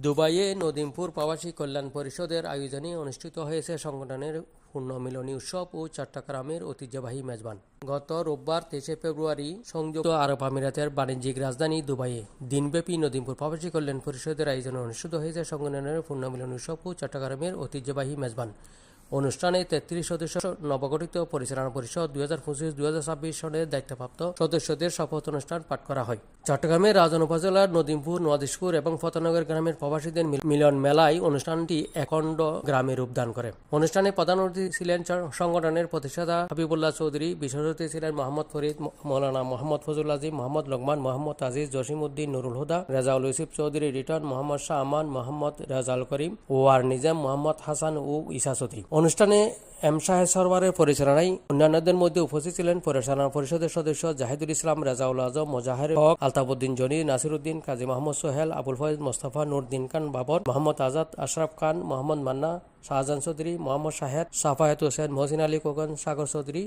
দুবাইয়ে নদিমপুর প্রবাসী কল্যাণ পরিষদের আয়োজনে অনুষ্ঠিত হয়েছে সংগঠনের পুণ্যমিলনী উৎসব ও চট্টগ্রামের ঐতিহ্যবাহী মেজবান। গত রোববার 23 ফেব্রুয়ারি সংযুক্ত আরব আমিরাতের বাণিজ্যিক রাজধানী দুবাইয়ে দিনব্যাপী নদিমপুর প্রবাসী কল্যাণ পরিষদের আয়োজনে অনুষ্ঠিত হয়েছে সংগঠনের পুণ্যমিলনী উৎসব ও চট্টগ্রামের ঐতিহ্যবাহী মেজবান। অনুষ্ঠানে 33 সদস্য নবগঠিত পরিচালনা পরিষদ 2025-2026 সনের দায়িত্বপ্রাপ্ত সদস্যদের শপথ অনুষ্ঠান পাঠ করা হয়। চট্টগ্রামের রাজন উপজেলার নদিমপুর, নোয়াদিশপুর এবং ফতেনগর গ্রামের প্রবাসীদের মিলন মেলায় অনুষ্ঠানটি একন্ড গ্রামে রূপদান করে। অনুষ্ঠানে প্রধান অতিথি ছিলেন সংগঠনের প্রতিষ্ঠাতা হাবিবুল্লাহ চৌধুরী, বিশেষ অতিথি ছিলেন মোহাম্মদ ফরিদ, মৌলানা মোহাম্মদ ফজল আজিম, মোহাম্মদ লোকমান, মোহাম্মদ আজিজ, জসিমউদ্দিন, নুরুল হুদা, রেজাউল ইউসুফ চৌধুরী রিটন, মোহাম্মদ শাহ আমান, মোহাম্মদ রেজাউল করিম, ওয়ার নিজাম, মোহাম্মদ হাসান ও ইসা চৌধুরী। অনুষ্ঠানে এম শাহেদ সরওয়ারের পরিচালনায় অন্যান্যদের মধ্যে উপস্থিত ছিলেন পরিচালনা পরিষদের সদস্য জাহিদুল ইসলাম, রেজাউল আজম, মোজাহের হক, আলতাফউদ্দিন জনি, নাসিরউদ্দিন, কাজী মোহাম্মদ সোহেল, আবুল ফয়েজ, মোস্তফা, নুরউদ্দিন খান বাবর, মোহাম্মদ আজাদ, আশরাফ খান, মোহাম্মদ মান্না, শাহজাহান চৌধুরী, মোহাম্মদ শাহেদ, সাফায়েত হোসেন, মহসিন আলী খোকন, সাগর চৌধুরী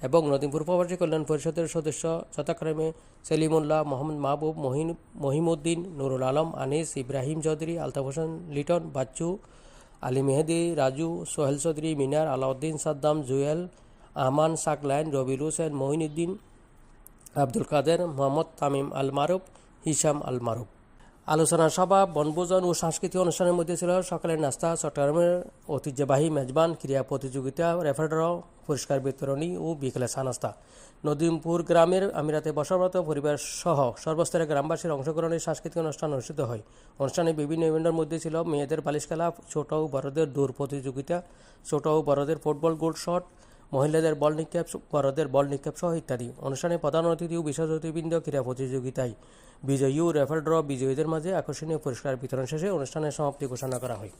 এবং নদিমপুর প্রবাসী কল্যাণ পরিষদের সদস্য যথাক্রমে সেলিমুল্লাহ, মোহাম্মদ মাহবুব, মহিমউদ্দিন, নুরুল আলম, আনিস, ইব্রাহিম চৌধুরী, আলতাফ হোসেন লিটন, বাচ্চু, আলী মেহেদি, রাজু, সোহেল চৌধুরী, মিনার, আলাউদ্দিন, সাদ্দাম, জুয়েল, আহমান, সাকলাইন, রবিল হোসেন, মঈনুদ্দিন, আব্দুল কাদের, মোহাম্মদ তামিম আল মারুফ, হিসাম আল মারুফ। আলোচনা সভা, বনভোজন ও সাংস্কৃতিক অনুষ্ঠানের মধ্যে ছিল সকালের নাস্তা, চট্টগ্রামের ঐতিহ্যবাহী মেজবান, ক্রীড়া প্রতিযোগিতা, রেফার ড্র, পুরস্কার বিতরণী ও বিকেলে চা নাস্তা। নদিমপুর গ্রামের আমিরাতে বসবাসরত পরিবার সহ সর্বস্তরের গ্রামবাসীর অংশগ্রহণে সাংস্কৃতিক অনুষ্ঠান অনুষ্ঠিত হয়। অনুষ্ঠানে বিভিন্ন ইভেন্টের মধ্যে ছিল মেয়েদের বালিশ খেলা, ছোট ও বড়দের দৌড় প্রতিযোগিতা, ছোট ও বড়দের ফুটবল গোল শট, মহিলাদের বল নিক্ষেপ, বড়দের বল নিক্ষেপ সহ ইত্যাদি। অনুষ্ঠানে প্রধান অতিথি ও বিশেষ অতিথিবৃন্দ ক্রীড়া প্রতিযোগিতায় বিজয়ী ও রেফার ড্র বিজয়ীদের মাঝে আকর্ষণীয় পুরস্কার বিতরণ শেষে অনুষ্ঠানের সমাপ্তি ঘোষণা করা হয়।